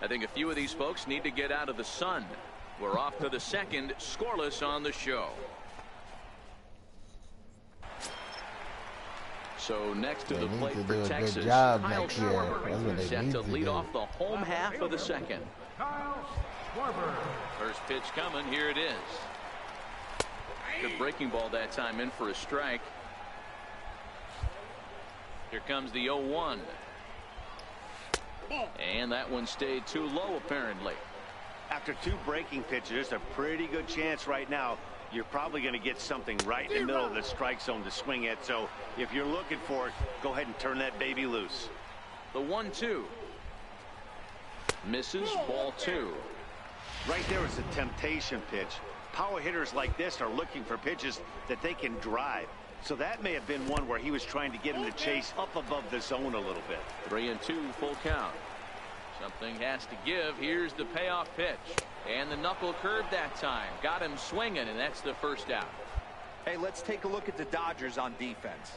I think a few of these folks need to get out of the sun. We're off to the second, scoreless on the show. So next to the plate for Texas, Kyle Schwarber is set to lead off the home half of the second. First pitch coming, here it is. Good breaking ball that time, in for a strike. Here comes the 0-1. And that one stayed too low, apparently. After 2 breaking pitches, there's a pretty good chance right now you're probably going to get something right in the middle of the strike zone to swing at. So if you're looking for it, go ahead and turn that baby loose. The 1-2. Misses, ball 2. Right there is a temptation pitch. Power hitters like this are looking for pitches that they can drive. So that may have been one where he was trying to get him to chase up above the zone a little bit. 3-2, full count. Something has to give. Here's the payoff pitch. And the knuckle curve that time. Got him swinging, and that's the first out. Hey, let's take a look at the Dodgers on defense.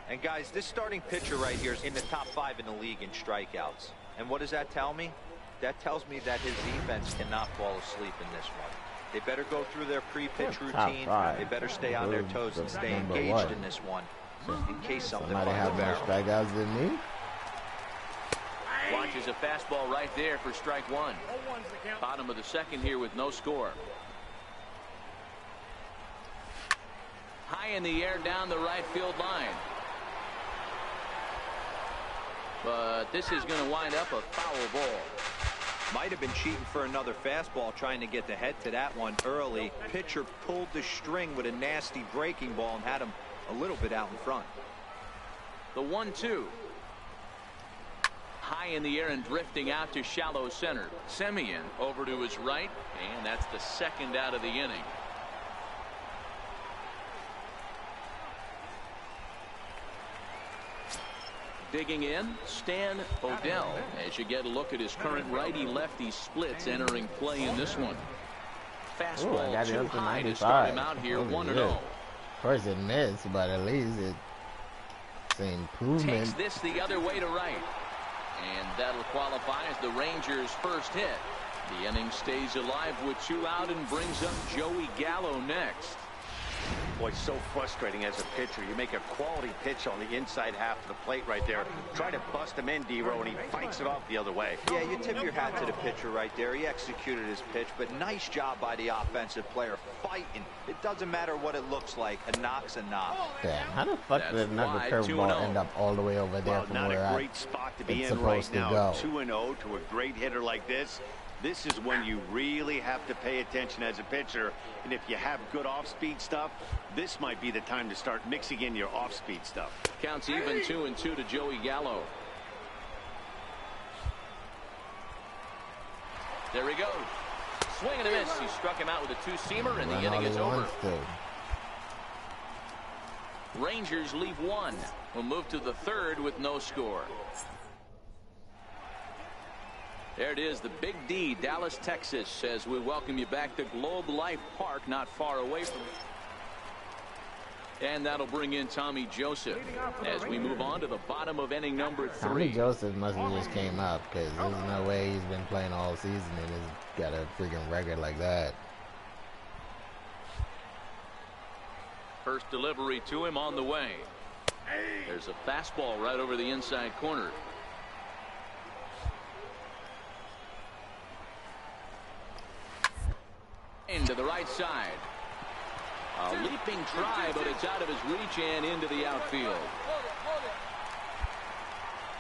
And guys, this starting pitcher right here is in the top 5 in the league in strikeouts. And what does that tell me? That tells me that his defense cannot fall asleep in this one. They better go through their pre-pitch routine. They better stay on their toes and stay engaged in this one in case something Somebody have more strikeouts than me. Launches a fastball right there for strike 1. Bottom of the second here with no score. High in the air down the right field line. But this is going to wind up a foul ball. Might have been cheating for another fastball, trying to get the head to that one early. Pitcher pulled the string with a nasty breaking ball and had him a little bit out in front. The 1-2. High in the air and drifting out to shallow center. Semien over to his right, and that's the second out of the inning. Digging in, Stan Odell, as you get a look at his current righty-lefty splits entering play in this one. Fastball too high to start him out here, 1-0. Of course it missed, but at least it's an improvement. Takes this the other way to right. And that'll qualify as the Rangers' first hit. The inning stays alive with 2 out and brings up Joey Gallo next. Boy, so frustrating as a pitcher. You make a quality pitch on the inside half of the plate right there. Try to bust him in, D-Row, and he fights it off the other way. Yeah, you tip your hat to the pitcher right there. He executed his pitch, but nice job by the offensive player fighting. It doesn't matter what it looks like. A knock's a knock. Damn, how the fuck did the knuckle curveball end up all the way over there from where not a great spot to be in right now. 2-0 to a great hitter like this. This is when you really have to pay attention as a pitcher. And if you have good off-speed stuff, this might be the time to start mixing in your off-speed stuff. Counts even 2-2 to Joey Gallo. There he goes. Swing and a miss. He struck him out with a 2-seamer, and the inning is over. Rangers leave 1. We'll move to the third with no score. There it is, the Big D, Dallas, Texas, as we welcome you back to Globe Life Park, not far away from it. And that'll bring in Tommy Joseph as we move on to the bottom of inning number 3. Tommy Joseph must have just came up, because there's no way he's been playing all season and he's got a freaking record like that. First delivery to him on the way. There's a fastball right over the inside corner. Into the right side. A leaping try, but it's out of his reach and into the outfield.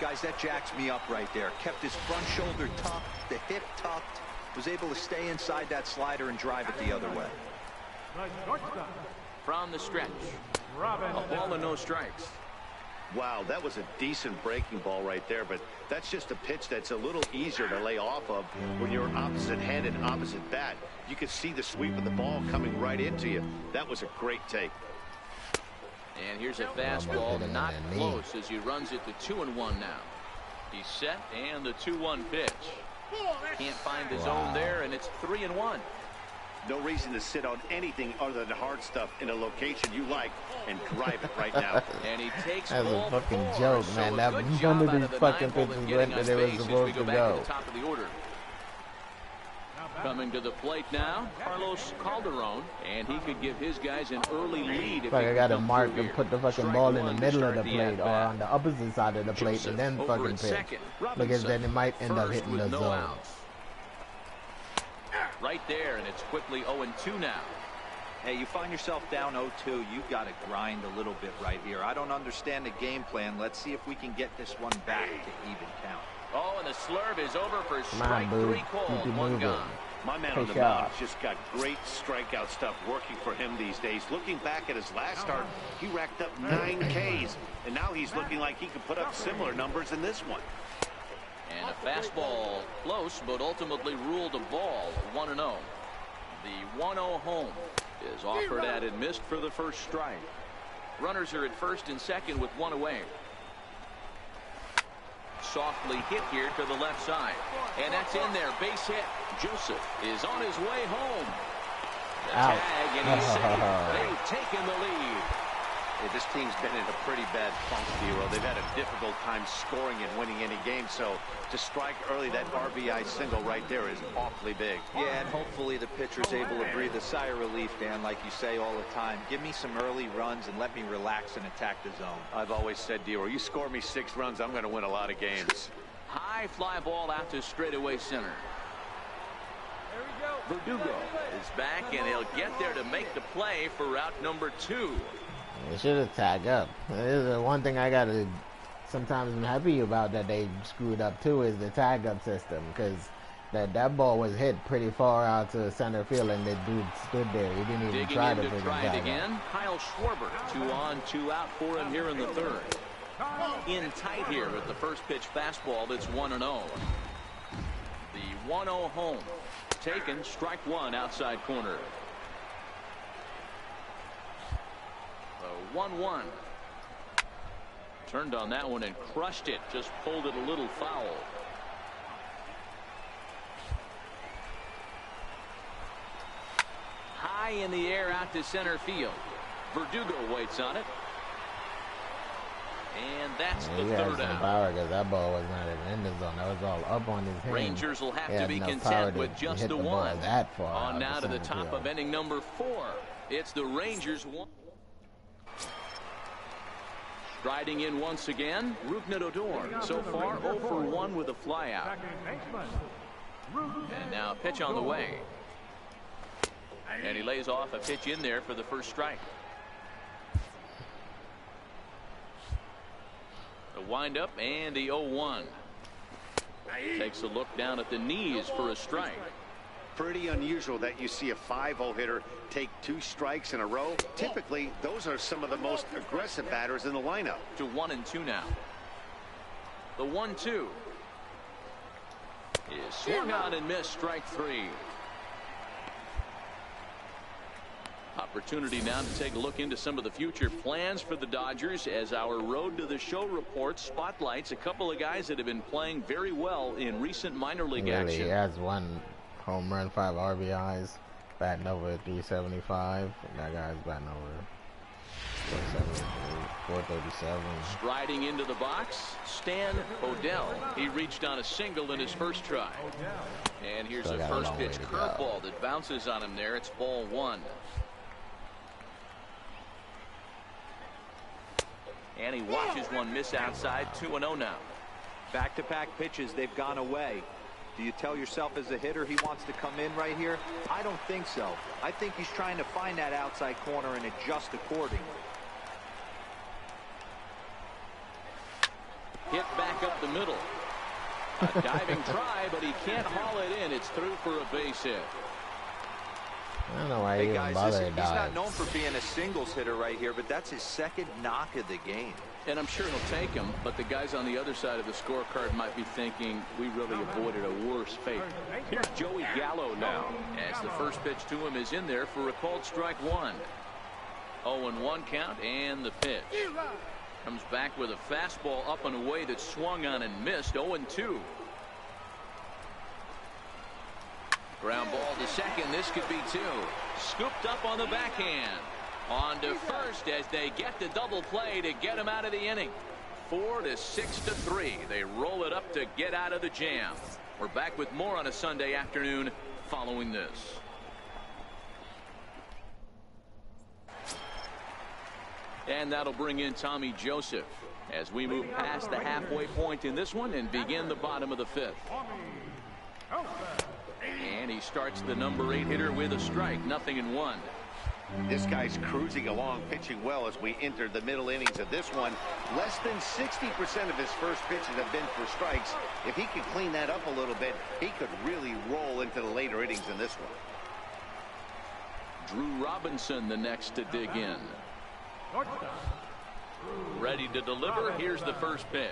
Guys, that jacks me up right there. Kept his front shoulder tucked, the hip tucked. Was able to stay inside that slider and drive it the other way. From the stretch, a ball and no strikes. Wow, that was a decent breaking ball right there, but that's just a pitch that's a little easier to lay off of when you're opposite hand and opposite bat. You could see the sweep of the ball coming right into you. That was a great take. And here's a fastball not close as he runs it to 2-1 now. He's set, and the 2-1 pitch. Can't find the zone there, and it's 3-1. No reason to sit on anything other than hard stuff in a location you like and drive it right now. And he takes That's ball a fucking 4, joke, so man. a That good one job of out these of the fucking nine-hole pitches getting went on where they were base as we supposed go to back go. to the top of the order. Coming to the plate now, Carlos Calderon, and he could give his guys an early lead. If Like I got to mark through and here. put the fucking Strike ball in the one to middle of start the plate or at-bat. on the opposite side of the plate Joseph and then over fucking at pitch. second. Because Robinson, then it might end up first hitting the with no zone. outs. Right there, and it's quickly 0-2 now. Hey, you find yourself down 0-2, you've got to grind a little bit right here. I don't understand the game plan. Let's see if we can get this one back to even count. Oh, and the slurve is over for Come on, strike boo. 3 Keep called. it One moving. gone. My man on the mound has just got great strikeout stuff working for him these days. Looking back at his last start, he racked up 9 Ks, and now he's looking like he could put up similar numbers in this one. And a fastball close, but ultimately ruled a ball. 1-0. The 1-0 home is offered at and missed for the first strike. Runners are at first and second with one away. Softly hit here to the left side. And that's in there. Base hit. Joseph is on his way home. The tag, and he's safe. They've taken the lead. Hey, this team's been in a pretty bad funk, Dero. They've had a difficult time scoring and winning any game, so to strike early, that RBI single right there is awfully big. Yeah, and hopefully the pitcher's able to breathe a sigh of relief, Dan, like you say all the time. Give me some early runs and let me relax and attack the zone. I've always said, Dero, you score me 6 runs, I'm going to win a lot of games. High fly ball out to straightaway center. Verdugo is back, and he'll get there to make the play for route number 2. They should have tagged up. This is one thing I gotta sometimes I'm happy about that they screwed up too is the tag up system, because that ball was hit pretty far out to center field and the dude stood there. He didn't even Digging try in to to bring try it it back again. Kyle Schwarber, 2 on, 2 out for him here in the third. In tight here with the first pitch fastball. That's 1-0. The 1-0 home. Taken, strike 1 outside corner. The 1-1. Turned on that one and crushed it. Just pulled it a little foul. High in the air out to center field. Verdugo waits on it. And that's the third out. Power, because that ball was not in the zone. That was all up on his hand. Rangers will have to be content with just the one. That far on now to the top of inning number 4. It's the Rangers 1. Striding in once again, Rougned Odor. So far 0 for 1 with a flyout. And now a pitch on the way. And he lays off a pitch in there for the first strike. The windup and the 0-1. Takes a look down at the knees for a strike. Pretty unusual that you see a 5-0 hitter take 2 strikes in a row. Typically, those are some of the most aggressive batters in the lineup. To 1-2 now. The 1-2 is swung on and missed, strike 3. Opportunity now to take a look into some of the future plans for the Dodgers as our Road to the Show report spotlights a couple of guys that have been playing very well in recent minor league action. He has 1 home run, 5 RBIs, batting over 375. That guy's batting over 437. Striding into the box, Stan Odell. He reached on a single in his first try. And here's a first pitch curveball that bounces on him there. It's ball 1. And he watches one miss outside. 2-0 now. Back-to-back pitches, they've gone away. Do you tell yourself as a hitter he wants to come in right here? I don't think so. I think he's trying to find that outside corner and adjust accordingly. Hit back up the middle. A diving try, but he can't haul it in. It's through for a base hit. I don't know why he even bothered. He's not known for being a singles hitter right here, but that's his second knock of the game. And I'm sure he'll take him, but the guys on the other side of the scorecard might be thinking we really avoided a worse fate. Here's Joey Gallo now, as the first pitch to him is in there for a called strike one. 0-1 count, and the pitch. Comes back with a fastball up and away that swung on and missed. 0-2. Ground ball to second. This could be two. Scooped up on the backhand. On to first as they get the double play to get him out of the inning. 4-6-3. They roll it up to get out of the jam. We're back with more on a Sunday afternoon following this. And that'll bring in Tommy Joseph as we move past the halfway point in this one and begin the bottom of the fifth. And he starts the number 8 hitter with a strike. 0-1. This guy's cruising along, pitching well as we enter the middle innings of this one. Less than 60% of his first pitches have been for strikes. If he could clean that up a little bit, he could really roll into the later innings in this one. Drew Robinson the next to dig in. Ready to deliver. Here's the first pitch.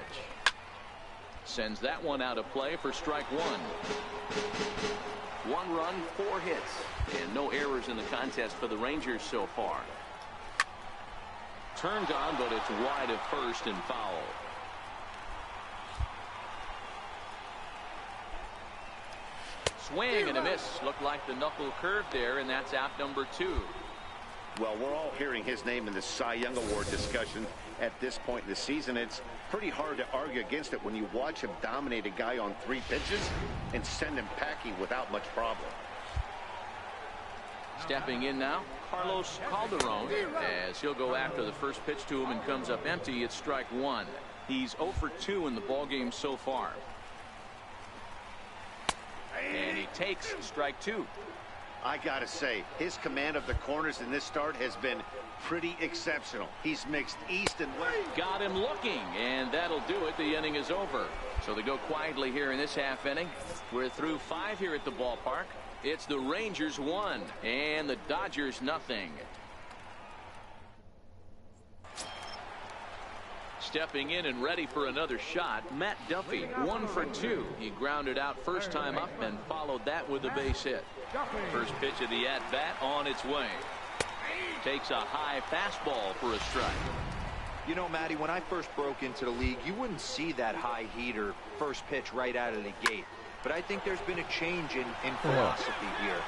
Sends that one out of play for strike one. 1 run, 4 hits, and no errors in the contest for the Rangers so far. Turned on, but it's wide of first and foul. Swing and a miss. Looked like the knuckle curve there, and that's out number 2. Well, we're all hearing his name in the Cy Young Award discussion at this point in the season. It's pretty hard to argue against it when you watch him dominate a guy on 3 pitches and send him packing without much problem. Stepping in now, Carlos Calderon, as he'll go after the first pitch to him and comes up empty. It's strike one. He's 0 for 2 in the ballgame so far. And he takes strike 2. I gotta say, his command of the corners in this start has been pretty exceptional. He's mixed east and west. Got him looking, and that'll do it. The inning is over. So they go quietly here in this half inning. We're through 5 here at the ballpark. It's the Rangers 1 and the Dodgers nothing. Stepping in and ready for another shot, Matt Duffy, 1 for 2. He grounded out first time up and followed that with a base hit. First pitch of the at-bat on its way. Takes a high fastball for a strike. You know, Matty, when I first broke into the league, you wouldn't see that high heater first pitch right out of the gate. But I think there's been a change in philosophy here.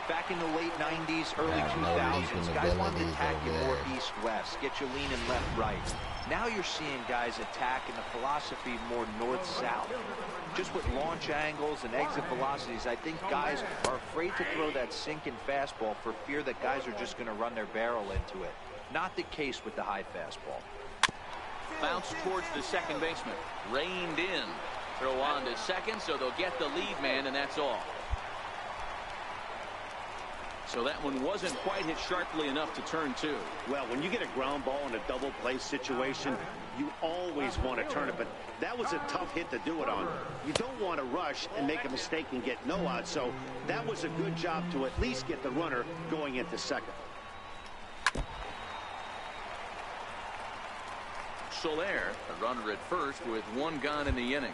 Back in the late 90s, early 2000s, guys wanted to attack you more east-west, get you leaning left-right. Now you're seeing guys attacking the philosophy more north-south. Just with launch angles and exit velocities, I think guys are afraid to throw that sinking fastball for fear that guys are just going to run their barrel into it. Not the case with the high fastball. Bounce towards the second baseman. Reined in. Throw on to second, so they'll get the lead man, and that's all. So that one wasn't quite hit sharply enough to turn 2. Well, when you get a ground ball in a double play situation, you always want to turn it, but that was a tough hit to do it on. You don't want to rush and make a mistake and get no out, so that was a good job to at least get the runner going into second. Soler, a runner at first with 1 gone in the inning.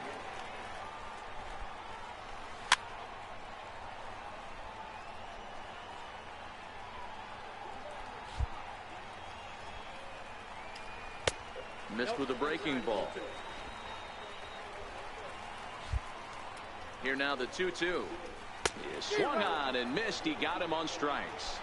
Missed with a breaking ball. Here now the 2-2. He swung on and missed. He got him on strikes.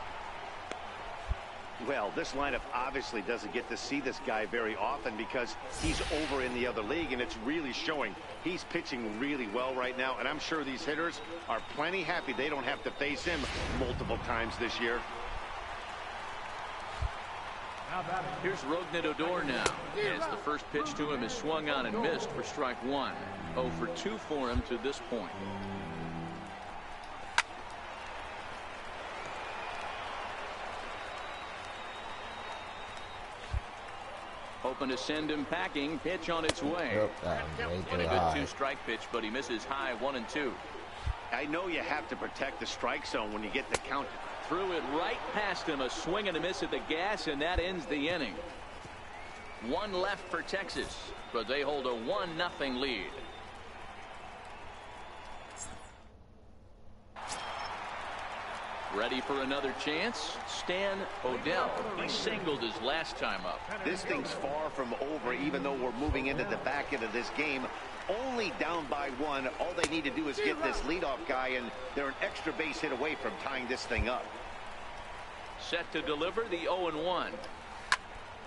Well, this lineup obviously doesn't get to see this guy very often because he's over in the other league, and it's really showing. He's pitching really well right now, and I'm sure these hitters are plenty happy they don't have to face him multiple times this year. Here's Rougned Odor now, as the first pitch to him is swung on and missed for strike 1. 0 for 2 for him to this point. hoping to send him packing. Pitch on its way. And a good two-strike pitch, but he misses high 1-2. I know you have to protect the strike zone when you get the count. Threw it right past him, a swing and a miss at the gas, and that ends the inning. One left for Texas, but they hold a 1-0 lead. Ready for another chance? Stan Odell. He singled his last time up. This thing's far from over, even though we're moving into the back end of this game. Only down by 1. All they need to do is get this leadoff guy, and they're an extra base hit away from tying this thing up. Set to deliver the 0-1.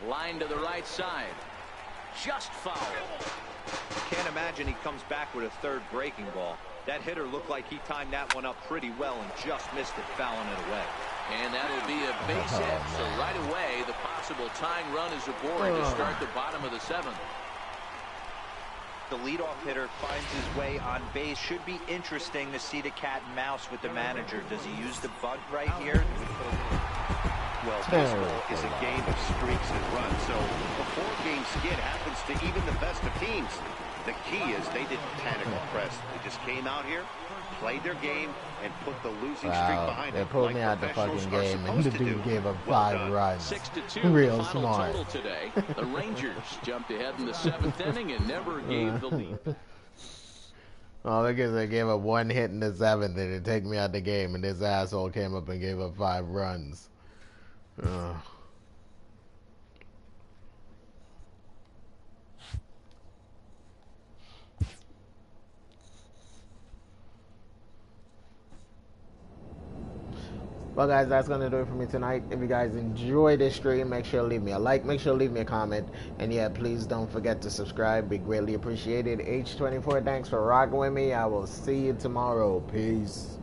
Line to the right side. Just foul. Can't imagine he comes back with a third breaking ball. That hitter looked like he timed that one up pretty well and just missed it, fouling it away. And that'll be a base hit. So right away, the possible tying run is aboard to start the bottom of the 7th. The leadoff hitter finds his way on base. Should be interesting to see the cat and mouse with the manager. Does he use the bunt right here? Well, baseball is a game of streaks and runs, so a 4-game skid happens to even the best of teams. The key is they didn't panic or press. They just came out here, played their game, and put the losing streak behind them. They pulled me out the fucking game, and the dude gave up 5 runs. 6-2, real the final smart. total today. The Rangers jumped ahead in the 7th inning and never gave the lead. Oh, because they gave up 1 hit in the 7th, and it take me out the game, and this asshole came up and gave up 5 runs. Well, guys, that's going to do it for me tonight. If you guys enjoyed this stream, make sure to leave me a like, make sure to leave me a comment, and yeah, please don't forget to subscribe. Be greatly appreciated. H24, thanks for rocking with me. I will see you tomorrow. Peace.